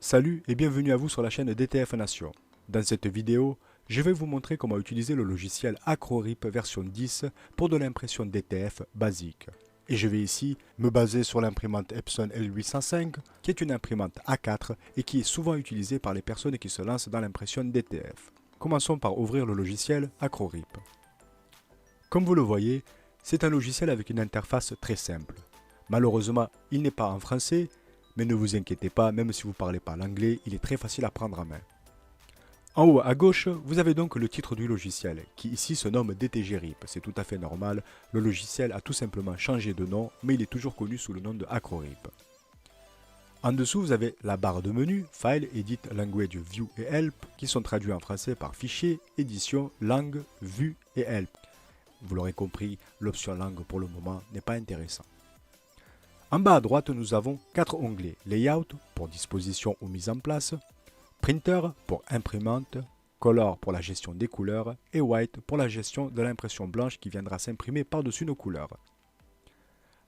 Salut et bienvenue à vous sur la chaîne DTF Nation. Dans cette vidéo, je vais vous montrer comment utiliser le logiciel AcroRip version 10 pour de l'impression DTF basique. Et je vais ici me baser sur l'imprimante Epson L805 qui est une imprimante A4 et qui est souvent utilisée par les personnes qui se lancent dans l'impression DTF. Commençons par ouvrir le logiciel AcroRip. Comme vous le voyez, c'est un logiciel avec une interface très simple. Malheureusement, il n'est pas en français, mais ne vous inquiétez pas, même si vous ne parlez pas l'anglais, il est très facile à prendre en main. En haut à gauche, vous avez donc le titre du logiciel, qui ici se nomme DTG-RIP. C'est tout à fait normal, le logiciel a tout simplement changé de nom, mais il est toujours connu sous le nom de AcroRip. En dessous, vous avez la barre de menu, File, Edit, Language, View et Help, qui sont traduits en français par Fichier, Édition, Langue, Vue et Help. Vous l'aurez compris, l'option langue pour le moment n'est pas intéressante. En bas à droite, nous avons 4 onglets. Layout pour disposition ou mise en place, Printer pour imprimante, Color pour la gestion des couleurs et White pour la gestion de l'impression blanche qui viendra s'imprimer par-dessus nos couleurs.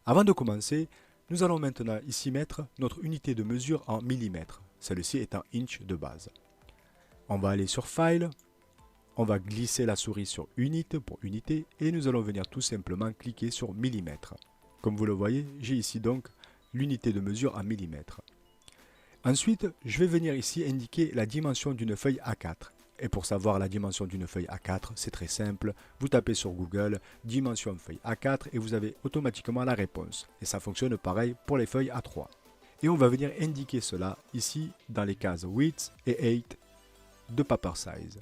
Avant de commencer, nous allons maintenant ici mettre notre unité de mesure en millimètres. Celle-ci est en inch de base. On va aller sur File, on va glisser la souris sur Unit pour unité et nous allons venir tout simplement cliquer sur millimètres. Comme vous le voyez, j'ai ici donc l'unité de mesure en millimètres. Ensuite, je vais venir ici indiquer la dimension d'une feuille A4. Et pour savoir la dimension d'une feuille A4, c'est très simple. Vous tapez sur Google « dimension feuille A4 » et vous avez automatiquement la réponse. Et ça fonctionne pareil pour les feuilles A3. Et on va venir indiquer cela ici dans les cases Width et Height de Paper Size.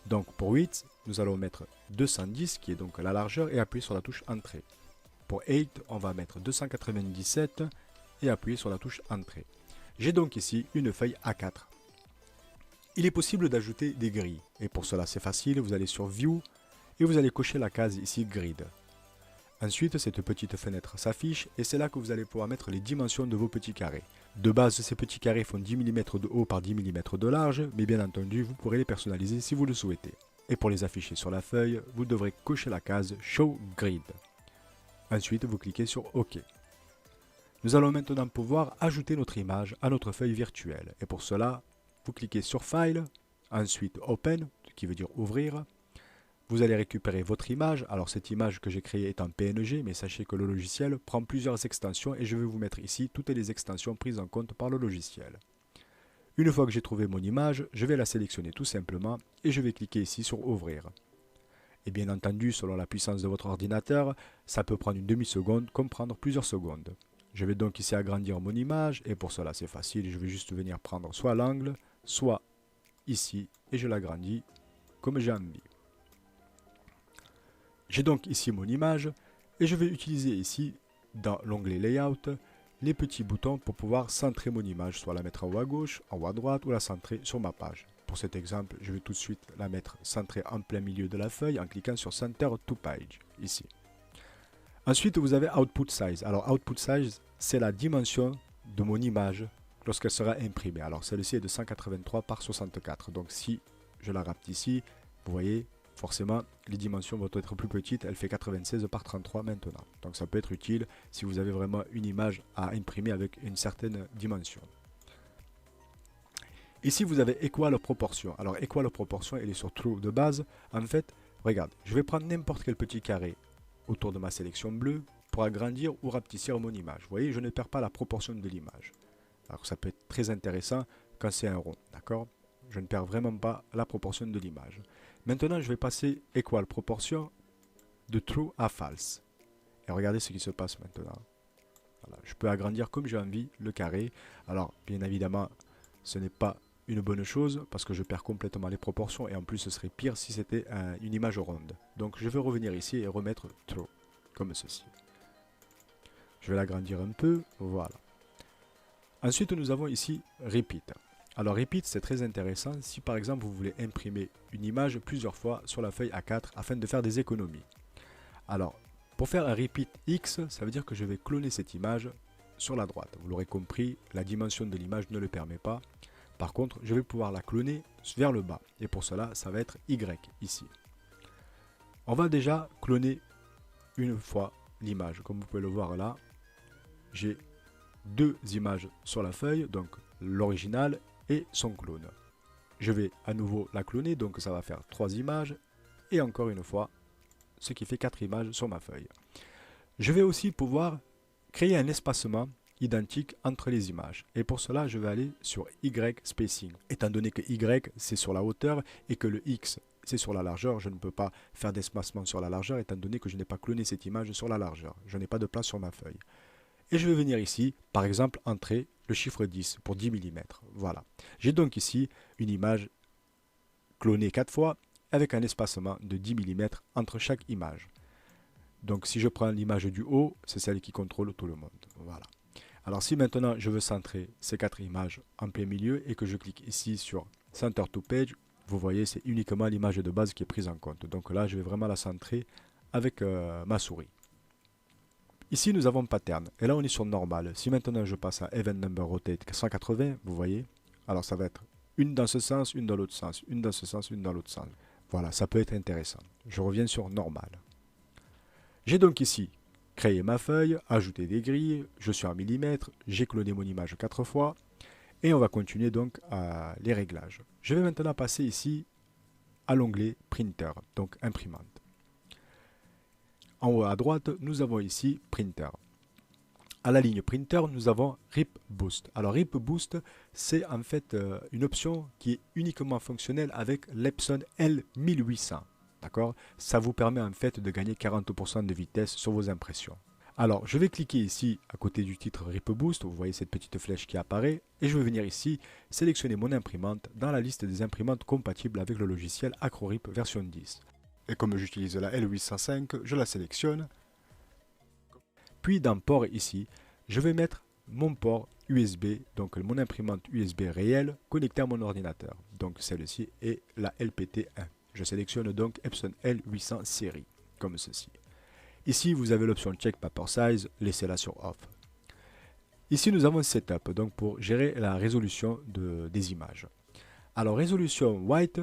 Donc pour Width, nous allons mettre 210 qui est donc la largeur et appuyer sur la touche Entrée. Pour 8, on va mettre 297 et appuyer sur la touche Entrée. J'ai donc ici une feuille A4. Il est possible d'ajouter des grilles. Et pour cela, c'est facile. Vous allez sur View et vous allez cocher la case ici Grid. Ensuite, cette petite fenêtre s'affiche et c'est là que vous allez pouvoir mettre les dimensions de vos petits carrés. De base, ces petits carrés font 10 mm de haut par 10 mm de large, mais bien entendu, vous pourrez les personnaliser si vous le souhaitez. Et pour les afficher sur la feuille, vous devrez cocher la case Show Grid. Ensuite, vous cliquez sur OK. Nous allons maintenant pouvoir ajouter notre image à notre feuille virtuelle. Et pour cela, vous cliquez sur File, ensuite Open, qui veut dire ouvrir. Vous allez récupérer votre image. Alors cette image que j'ai créée est en PNG, mais sachez que le logiciel prend plusieurs extensions et je vais vous mettre ici toutes les extensions prises en compte par le logiciel. Une fois que j'ai trouvé mon image, je vais la sélectionner tout simplement et je vais cliquer ici sur Ouvrir. Et bien entendu, selon la puissance de votre ordinateur, ça peut prendre une demi-seconde comme prendre plusieurs secondes. Je vais donc ici agrandir mon image et pour cela c'est facile, je vais juste venir prendre soit l'angle, soit ici et je l'agrandis comme j'ai envie. J'ai donc ici mon image et je vais utiliser ici dans l'onglet Layout les petits boutons pour pouvoir centrer mon image, soit la mettre en haut à gauche, en haut à droite ou la centrer sur ma page. Pour cet exemple, je vais tout de suite la mettre centrée en plein milieu de la feuille en cliquant sur Center to Page, ici. Ensuite, vous avez Output Size. Alors, Output Size, c'est la dimension de mon image lorsqu'elle sera imprimée. Alors, celle-ci est de 183 par 64. Donc, si je la rapte ici, vous voyez, forcément, les dimensions vont être plus petites. Elle fait 96 par 33 maintenant. Donc, ça peut être utile si vous avez vraiment une image à imprimer avec une certaine dimension. Ici, vous avez Equal Proportion. Alors, Equal Proportion, elle est sur True de base. En fait, regarde, je vais prendre n'importe quel petit carré autour de ma sélection bleue pour agrandir ou rapetissir mon image. Vous voyez, je ne perds pas la proportion de l'image. Alors, ça peut être très intéressant quand c'est un rond, d'accord? Je ne perds vraiment pas la proportion de l'image. Maintenant, je vais passer Equal Proportion de True à False. Et regardez ce qui se passe maintenant. Voilà, je peux agrandir comme j'ai envie le carré. Alors, bien évidemment, ce n'est pas une bonne chose parce que je perds complètement les proportions et en plus ce serait pire si c'était une image ronde. Donc je vais revenir ici et remettre True, comme ceci. Je vais l'agrandir un peu, voilà. Ensuite nous avons ici Repeat. Alors Repeat c'est très intéressant si par exemple vous voulez imprimer une image plusieurs fois sur la feuille A4 afin de faire des économies. Alors pour faire un Repeat X, ça veut dire que je vais cloner cette image sur la droite. Vous l'aurez compris, la dimension de l'image ne le permet pas. Par contre, je vais pouvoir la cloner vers le bas. Et pour cela, ça va être Y ici. On va déjà cloner une fois l'image. Comme vous pouvez le voir là, j'ai deux images sur la feuille. Donc l'original et son clone. Je vais à nouveau la cloner, donc ça va faire 3 images, et encore une fois, ce qui fait 4 images sur ma feuille. Je vais aussi pouvoir créer un espacement identique entre les images. Et pour cela, je vais aller sur Y spacing. Étant donné que Y, c'est sur la hauteur et que le X, c'est sur la largeur, je ne peux pas faire d'espacement sur la largeur étant donné que je n'ai pas cloné cette image sur la largeur. Je n'ai pas de place sur ma feuille. Et je vais venir ici, par exemple, entrer le chiffre 10 pour 10 mm. Voilà. J'ai donc ici une image clonée 4 fois avec un espacement de 10 mm entre chaque image. Donc si je prends l'image du haut, c'est celle qui contrôle tout le monde. Voilà. Alors si maintenant je veux centrer ces 4 images en plein milieu et que je clique ici sur Center to Page, vous voyez c'est uniquement l'image de base qui est prise en compte. Donc là je vais vraiment la centrer avec ma souris. Ici nous avons Pattern et là on est sur Normal. Si maintenant je passe à Event Number Rotate 180, vous voyez, alors ça va être une dans ce sens, une dans l'autre sens, une dans ce sens, une dans l'autre sens. Voilà, ça peut être intéressant. Je reviens sur Normal. J'ai donc ici créé ma feuille, ajouté des grilles, je suis en millimètres, j'ai cloné mon image 4 fois et on va continuer donc à les réglages. Je vais maintenant passer ici à l'onglet Printer, donc imprimante. En haut à droite, nous avons ici Printer. À la ligne Printer, nous avons Rip Boost. Alors Rip Boost, c'est en fait une option qui est uniquement fonctionnelle avec l'Epson L1800. D'accord? Ça vous permet en fait de gagner 40% de vitesse sur vos impressions. Alors, je vais cliquer ici à côté du titre Rip Boost, vous voyez cette petite flèche qui apparaît, et je vais venir ici sélectionner mon imprimante dans la liste des imprimantes compatibles avec le logiciel AcroRip version 10. Et comme j'utilise la L805, je la sélectionne. Puis dans Port ici, je vais mettre mon port USB, donc mon imprimante USB réelle connectée à mon ordinateur. Donc celle-ci est la LPT1. Je sélectionne donc Epson L800 série, comme ceci. Ici, vous avez l'option Check Paper Size, laissez-la sur Off. Ici, nous avons Setup, donc pour gérer la résolution des images. Alors, résolution White,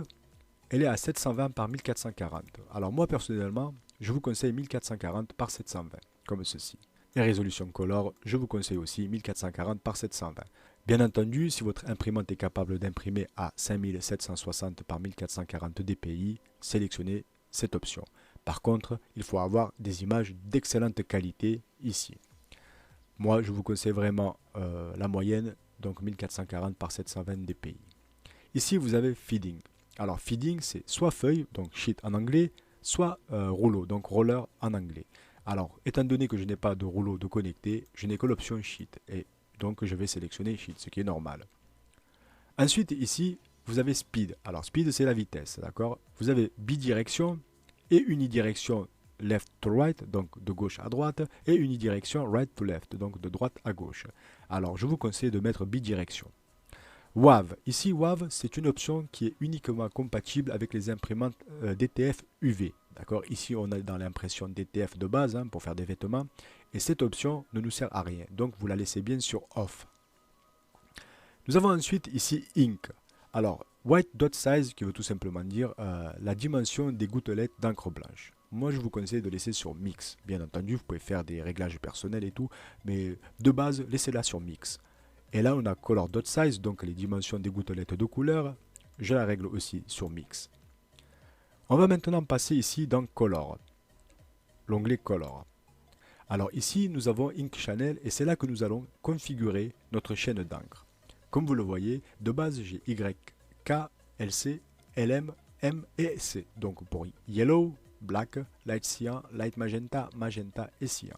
elle est à 720 par 1440. Alors, moi, personnellement, je vous conseille 1440 par 720, comme ceci. Et résolution Color, je vous conseille aussi 1440 par 720. Bien entendu, si votre imprimante est capable d'imprimer à 5760 par 1440 dpi, sélectionnez cette option. Par contre, il faut avoir des images d'excellente qualité ici. Moi, je vous conseille vraiment la moyenne, donc 1440 par 720 dpi. Ici, vous avez Feeding. Alors, Feeding, c'est soit feuille, donc sheet en anglais, soit rouleau, donc roller en anglais. Alors, étant donné que je n'ai pas de rouleau de connecté, je n'ai que l'option Sheet. Et donc, je vais sélectionner Sheet, ce qui est normal. Ensuite, ici, vous avez Speed. Alors, Speed, c'est la vitesse, d'accord? Vous avez bidirection et unidirection left to right, donc de gauche à droite, et unidirection right to left, donc de droite à gauche. Alors, je vous conseille de mettre bidirection. WAV. Ici, WAV, c'est une option qui est uniquement compatible avec les imprimantes DTF UV. D'accord? Ici, on est dans l'impression DTF de base pour faire des vêtements. Et cette option ne nous sert à rien. Donc, vous la laissez bien sur Off. Nous avons ensuite ici Ink. Alors, White Dot Size, qui veut tout simplement dire la dimension des gouttelettes d'encre blanche. Moi, je vous conseille de laisser sur Mix. Bien entendu, vous pouvez faire des réglages personnels et tout. Mais de base, laissez-la sur Mix. Et là, on a Color Dot Size, donc les dimensions des gouttelettes de couleur. Je la règle aussi sur Mix. On va maintenant passer ici dans Color, l'onglet Color. Alors ici, nous avons Ink Channel et c'est là que nous allons configurer notre chaîne d'encre. Comme vous le voyez, de base, j'ai Y, K, LC, LM, M et C. Donc pour Yellow, Black, Light Cyan, Light Magenta, Magenta et Cyan.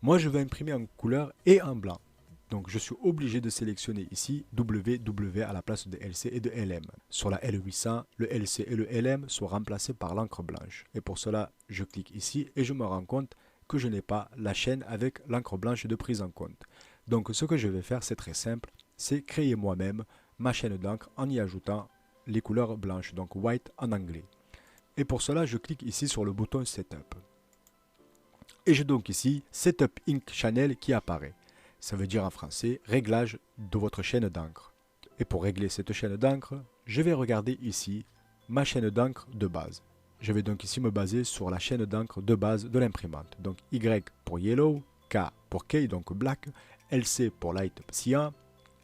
Moi, je vais imprimer en couleur et en blanc. Donc je suis obligé de sélectionner ici WW à la place de LC et de LM. Sur la L800, le LC et le LM sont remplacés par l'encre blanche. Et pour cela, je clique ici et je me rends compte que je n'ai pas la chaîne avec l'encre blanche de prise en compte. Donc ce que je vais faire, c'est très simple, c'est créer moi-même ma chaîne d'encre en y ajoutant les couleurs blanches, donc white en anglais. Et pour cela, je clique ici sur le bouton Setup. Et j'ai donc ici Setup Ink Channel qui apparaît. Ça veut dire en français réglage de votre chaîne d'encre. Et pour régler cette chaîne d'encre, je vais regarder ici ma chaîne d'encre de base. Je vais donc ici me baser sur la chaîne d'encre de base de l'imprimante. Donc Y pour Yellow, K pour K, donc Black, LC pour Light Cyan,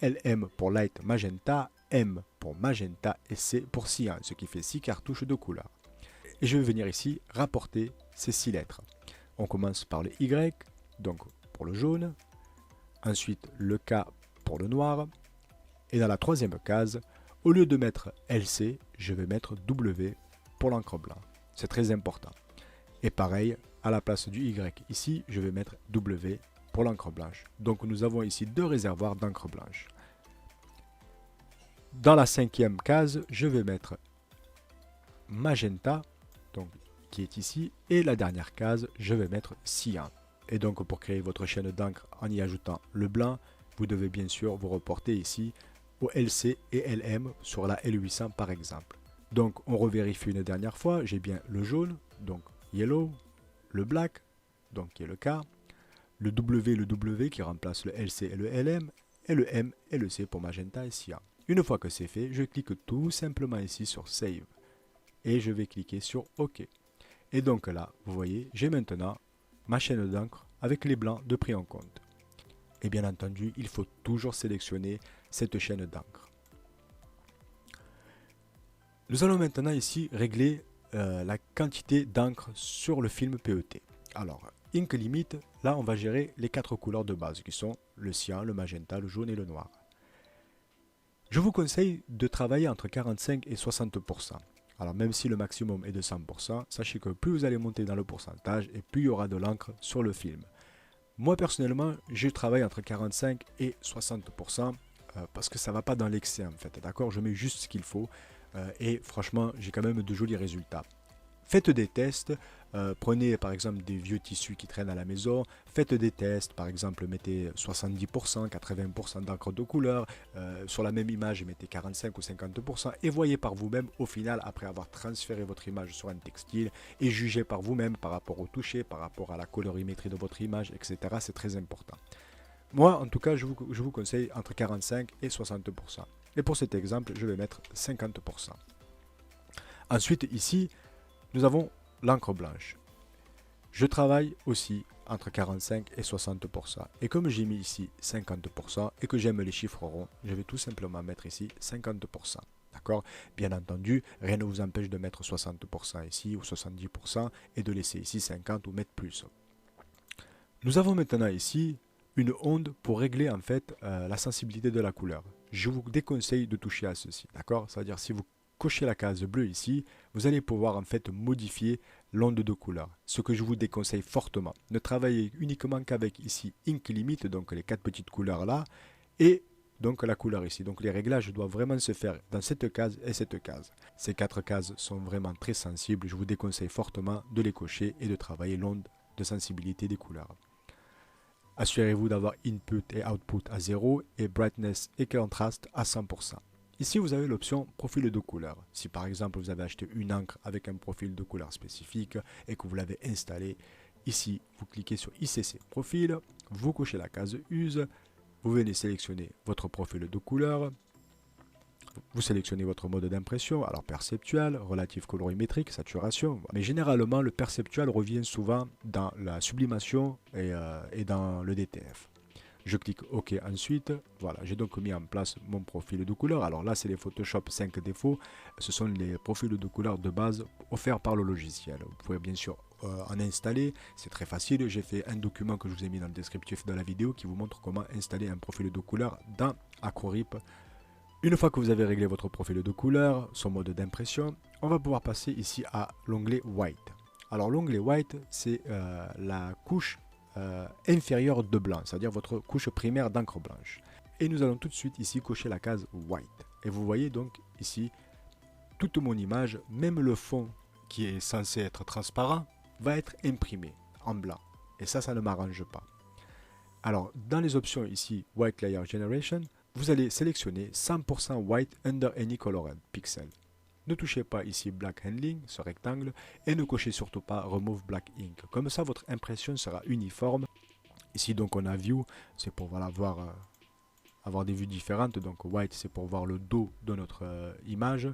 LM pour light magenta, M pour magenta et C pour cyan, ce qui fait 6 cartouches de couleur. Et je vais venir ici rapporter ces 6 lettres. On commence par le Y, donc pour le jaune, ensuite le K pour le noir, et dans la troisième case, au lieu de mettre LC, je vais mettre W pour l'encre blanche. C'est très important. Et pareil, à la place du Y ici, je vais mettre W pour l'encre blanche. Donc nous avons ici deux réservoirs d'encre blanche. Dans la cinquième case, je vais mettre magenta, donc, qui est ici, et la dernière case, je vais mettre cyan. Et donc pour créer votre chaîne d'encre en y ajoutant le blanc, vous devez bien sûr vous reporter ici au LC et LM sur la L800 par exemple. Donc on revérifie une dernière fois, j'ai bien le jaune, donc yellow, le black, donc qui est le K, le W qui remplace le LC et le LM, et le M et le C pour magenta et cyan. Une fois que c'est fait, je clique tout simplement ici sur Save et je vais cliquer sur OK. Et donc là, vous voyez, j'ai maintenant ma chaîne d'encre avec les blancs de pris en compte. Et bien entendu, il faut toujours sélectionner cette chaîne d'encre. Nous allons maintenant ici régler la quantité d'encre sur le film PET. Alors, Ink Limit, là on va gérer les 4 couleurs de base qui sont le cyan, le magenta, le jaune et le noir. Je vous conseille de travailler entre 45 et 60%. Alors même si le maximum est de 100%, sachez que plus vous allez monter dans le pourcentage et plus il y aura de l'encre sur le film. Moi personnellement, je travaille entre 45 et 60% parce que ça ne va pas dans l'excès en fait. D'accord, je mets juste ce qu'il faut et franchement, j'ai quand même de jolis résultats. Faites des tests, prenez par exemple des vieux tissus qui traînent à la maison, faites des tests, par exemple mettez 70%, 80% d'encre de couleur, sur la même image mettez 45 ou 50% et voyez par vous-même au final après avoir transféré votre image sur un textile et jugez par vous-même par rapport au toucher, par rapport à la colorimétrie de votre image, etc. C'est très important. Moi en tout cas je vous conseille entre 45 et 60%. Et pour cet exemple je vais mettre 50%. Ensuite ici, nous avons l'encre blanche. Je travaille aussi entre 45 et 60%. Et comme j'ai mis ici 50% et que j'aime les chiffres ronds, je vais tout simplement mettre ici 50%. D'accord? Bien entendu, rien ne vous empêche de mettre 60% ici ou 70% et de laisser ici 50 ou mettre plus. Nous avons maintenant ici une onde pour régler en fait la sensibilité de la couleur. Je vous déconseille de toucher à ceci. D'accord? C'est-à-dire si vous cochez la case bleue ici, vous allez pouvoir en fait modifier l'onde de couleur. Ce que je vous déconseille fortement. Ne travaillez uniquement qu'avec ici Ink Limit, donc les 4 petites couleurs là, et donc la couleur ici. Donc les réglages doivent vraiment se faire dans cette case et cette case. Ces 4 cases sont vraiment très sensibles. Je vous déconseille fortement de les cocher et de travailler l'onde de sensibilité des couleurs. Assurez-vous d'avoir input et output à 0 et brightness et contraste à 100%. Ici, vous avez l'option profil de couleur. Si par exemple, vous avez acheté une encre avec un profil de couleur spécifique et que vous l'avez installé, ici, vous cliquez sur ICC Profil, vous cochez la case Use, vous venez sélectionner votre profil de couleur, vous sélectionnez votre mode d'impression, alors perceptuel, relatif colorimétrique, saturation, mais généralement, le perceptuel revient souvent dans la sublimation et dans le DTF. Je clique OK ensuite. Voilà, j'ai donc mis en place mon profil de couleur. Alors là, c'est les Photoshop 5 défauts. Ce sont les profils de couleur de base offerts par le logiciel. Vous pouvez bien sûr en installer. C'est très facile. J'ai fait un document que je vous ai mis dans le descriptif de la vidéo qui vous montre comment installer un profil de couleur dans AcroRip. Une fois que vous avez réglé votre profil de couleur, son mode d'impression, on va pouvoir passer ici à l'onglet White. Alors l'onglet White, c'est la couche inférieure de blanc, c'est-à-dire votre couche primaire d'encre blanche. Et nous allons tout de suite ici cocher la case White. Et vous voyez donc ici, toute mon image, même le fond qui est censé être transparent, va être imprimé en blanc. Et ça ne m'arrange pas. Alors, dans les options ici, White Layer Generation, vous allez sélectionner 100% White Under Any Colored Pixel. Ne touchez pas ici Black Handling, ce rectangle, et ne cochez surtout pas Remove Black Ink. Comme ça, votre impression sera uniforme. Ici, donc, on a View, c'est pour voilà, avoir des vues différentes. Donc, White, c'est pour voir le dos de notre image.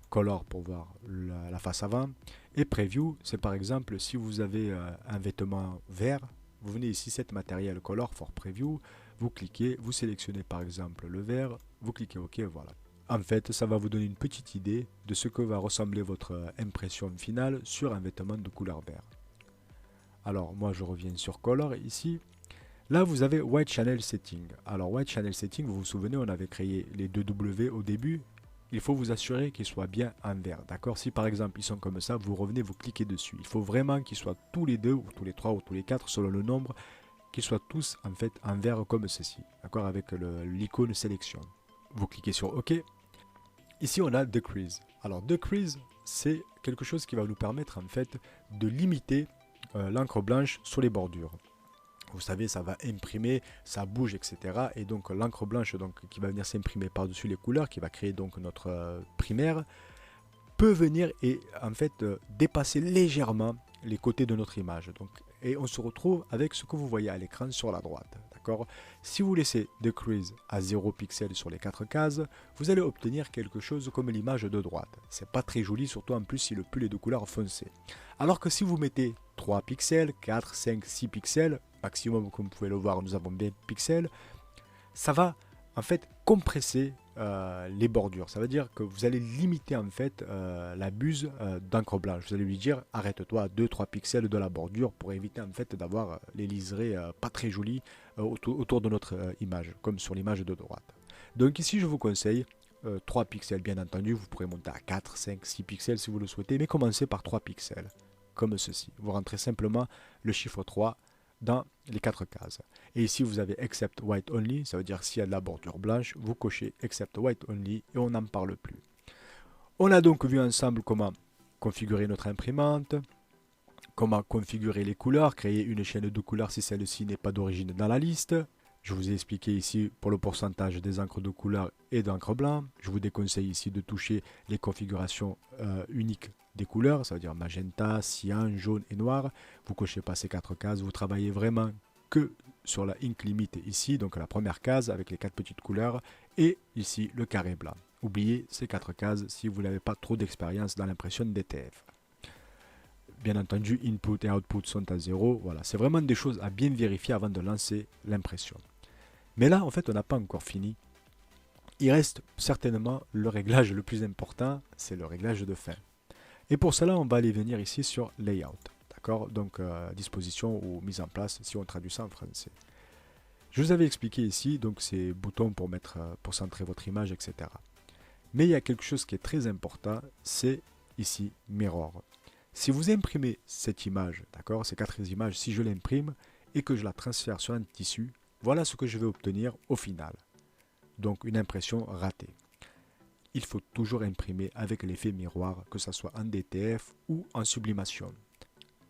Color, pour voir la face avant. Et Preview, c'est par exemple, si vous avez un vêtement vert, vous venez ici, Set Material Color for Preview. vous cliquez, vous sélectionnez par exemple le vert, vous cliquez OK, voilà. En fait, ça va vous donner une petite idée de ce que va ressembler votre impression finale sur un vêtement de couleur vert. Alors moi je reviens sur Color ici. Là vous avez White Channel Setting. Alors White Channel Setting, vous vous souvenez, on avait créé les deux W au début. Il faut vous assurer qu'ils soient bien en vert. D'accord? Si par exemple ils sont comme ça, vous revenez, vous cliquez dessus. Il faut vraiment qu'ils soient tous les deux, ou tous les trois, ou tous les quatre, selon le nombre, qu'ils soient tous en fait en vert comme ceci. D'accord? Avec l'icône sélection. Vous cliquez sur OK. Ici on a Decrease. Alors Decrease, c'est quelque chose qui va nous permettre en fait de limiter l'encre blanche sur les bordures. Vous savez, ça va imprimer, ça bouge, etc. Et donc l'encre blanche qui va venir s'imprimer par-dessus les couleurs, qui va créer donc notre primaire, peut venir et en fait dépasser légèrement les côtés de notre image. Donc, et on se retrouve avec ce que vous voyez à l'écran sur la droite. D'accord? Si vous laissez Decrease à 0 pixels sur les 4 cases, vous allez obtenir quelque chose comme l'image de droite. C'est pas très joli, surtout en plus si le pull est de couleur foncée. Alors que si vous mettez 3 pixels, 4, 5, 6 pixels, maximum comme vous pouvez le voir, nous avons bien pixels, ça va en fait compresser les bordures. Ça veut dire que vous allez limiter en fait la buse d'encre blanche. Vous allez lui dire arrête-toi à 2-3 pixels de la bordure pour éviter en fait d'avoir les liserés pas très jolis autour de notre image, comme sur l'image de droite. Donc ici je vous conseille 3 pixels bien entendu, vous pourrez monter à 4, 5, 6 pixels si vous le souhaitez, mais commencez par 3 pixels, comme ceci. Vous rentrez simplement le chiffre 3 dans les 4 cases. Et ici vous avez Except White Only, ça veut dire s'il y a de la bordure blanche, vous cochez Except White Only et on n'en parle plus. On a donc vu ensemble comment configurer notre imprimante, comment configurer les couleurs, créer une chaîne de couleurs si celle-ci n'est pas d'origine dans la liste. Je vous ai expliqué ici pour le pourcentage des encres de couleur et d'encre blanc. Je vous déconseille ici de toucher les configurations uniques des couleurs, ça veut dire magenta, cyan, jaune et noir. Vous ne cochez pas ces 4 cases, vous travaillez vraiment que sur la ink limit ici, donc la première case avec les 4 petites couleurs, et ici le carré blanc. Oubliez ces 4 cases si vous n'avez pas trop d'expérience dans l'impression DTF. Bien entendu, input et output sont à 0. Voilà, c'est vraiment des choses à bien vérifier avant de lancer l'impression. Mais là, en fait, on n'a pas encore fini. Il reste certainement le réglage le plus important, c'est le réglage de fin. Et pour cela, on va aller venir ici sur Layout. D'accord? Donc, disposition ou mise en place, si on traduit ça en français. Je vous avais expliqué ici, donc ces boutons pour centrer votre image, etc. Mais il y a quelque chose qui est très important, c'est ici Mirror. Si vous imprimez cette image, d'accord, ces 4 images, si je l'imprime et que je la transfère sur un tissu, voilà ce que je vais obtenir au final. Donc une impression ratée. Il faut toujours imprimer avec l'effet miroir, que ce soit en DTF ou en sublimation.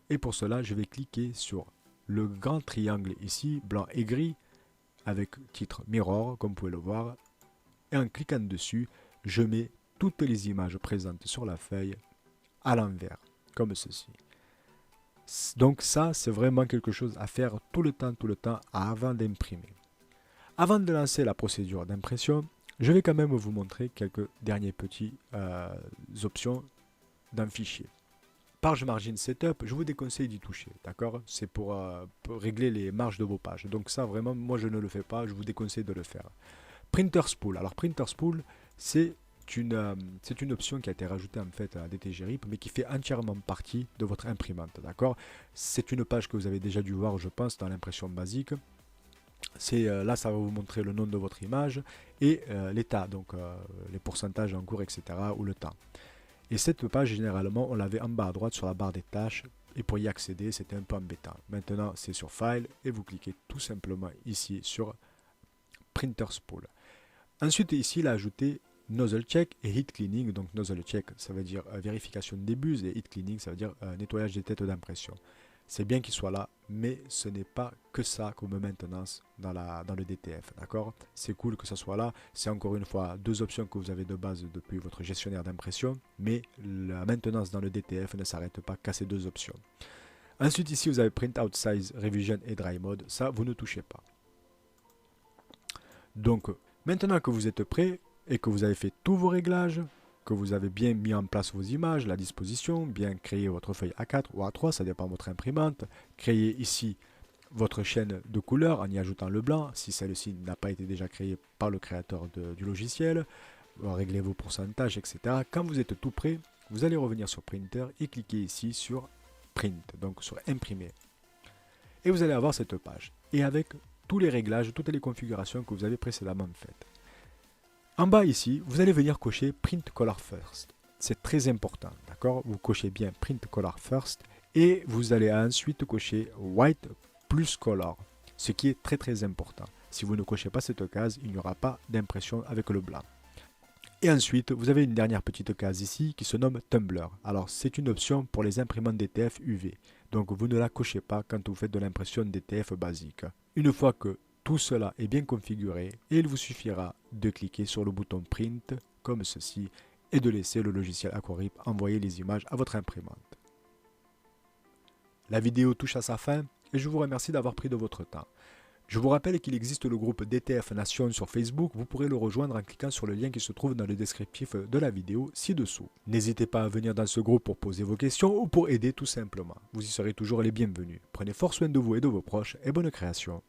Et pour cela, je vais cliquer sur le grand triangle ici, blanc et gris, avec titre Mirror, comme vous pouvez le voir. Et en cliquant dessus, je mets toutes les images présentes sur la feuille à l'envers, comme ceci. Donc ça, c'est vraiment quelque chose à faire tout le temps avant d'imprimer. Avant de lancer la procédure d'impression, je vais quand même vous montrer quelques dernières petites options d'un fichier. Page Margin Setup, je vous déconseille d'y toucher, d'accord? C'est pour régler les marges de vos pages. Donc ça, vraiment, moi je ne le fais pas, je vous déconseille de le faire. Printer Spool. Alors Printer Spool, c'est une option qui a été rajoutée en fait à DTGRIP, mais qui fait entièrement partie de votre imprimante, d'accord? C'est une page que vous avez déjà dû voir, je pense, dans l'impression basique. Là, ça va vous montrer le nom de votre image et l'état, donc les pourcentages en cours, etc., ou le temps. Et cette page, généralement, on l'avait en bas à droite sur la barre des tâches, et pour y accéder, c'était un peu embêtant. Maintenant, c'est sur File, et vous cliquez tout simplement ici sur Printer Spool. Ensuite, ici, il a ajouté Nozzle Check et Heat Cleaning. Donc Nozzle Check, ça veut dire vérification des buses, et Heat Cleaning, ça veut dire nettoyage des têtes d'impression. C'est bien qu'il soit là, mais ce n'est pas que ça comme maintenance dans le DTF, d'accord? C'est cool que ça soit là. C'est encore une fois 2 options que vous avez de base depuis votre gestionnaire d'impression, mais la maintenance dans le DTF ne s'arrête pas qu'à ces 2 options. Ensuite, ici, vous avez Print Out Size, Revision et Dry Mode. Ça, vous ne touchez pas. Donc, maintenant que vous êtes prêt et que vous avez fait tous vos réglages, que vous avez bien mis en place vos images, la disposition, bien créé votre feuille A4 ou A3, ça dépend de votre imprimante, créer ici votre chaîne de couleurs en y ajoutant le blanc, si celle-ci n'a pas été déjà créée par le créateur du logiciel. Réglez vos pourcentages, etc. Quand vous êtes tout prêt, vous allez revenir sur Printer et cliquer ici sur Print, donc sur Imprimer. Et vous allez avoir cette page. Et avec tous les réglages, toutes les configurations que vous avez précédemment faites. En bas ici, vous allez venir cocher Print Color First. C'est très important, d'accord? Vous cochez bien Print Color First et vous allez ensuite cocher White plus Color, ce qui est très important. Si vous ne cochez pas cette case, il n'y aura pas d'impression avec le blanc. Et ensuite, vous avez une dernière petite case ici qui se nomme Tumblr. Alors, c'est une option pour les imprimantes DTF UV. Donc, vous ne la cochez pas quand vous faites de l'impression DTF basique. Une fois que tout cela est bien configuré, il vous suffira de cliquer sur le bouton Print, comme ceci, et de laisser le logiciel Aquarip envoyer les images à votre imprimante. La vidéo touche à sa fin et je vous remercie d'avoir pris de votre temps. Je vous rappelle qu'il existe le groupe DTF Nation sur Facebook, vous pourrez le rejoindre en cliquant sur le lien qui se trouve dans le descriptif de la vidéo ci-dessous. N'hésitez pas à venir dans ce groupe pour poser vos questions ou pour aider tout simplement. Vous y serez toujours les bienvenus. Prenez fort soin de vous et de vos proches et bonne création.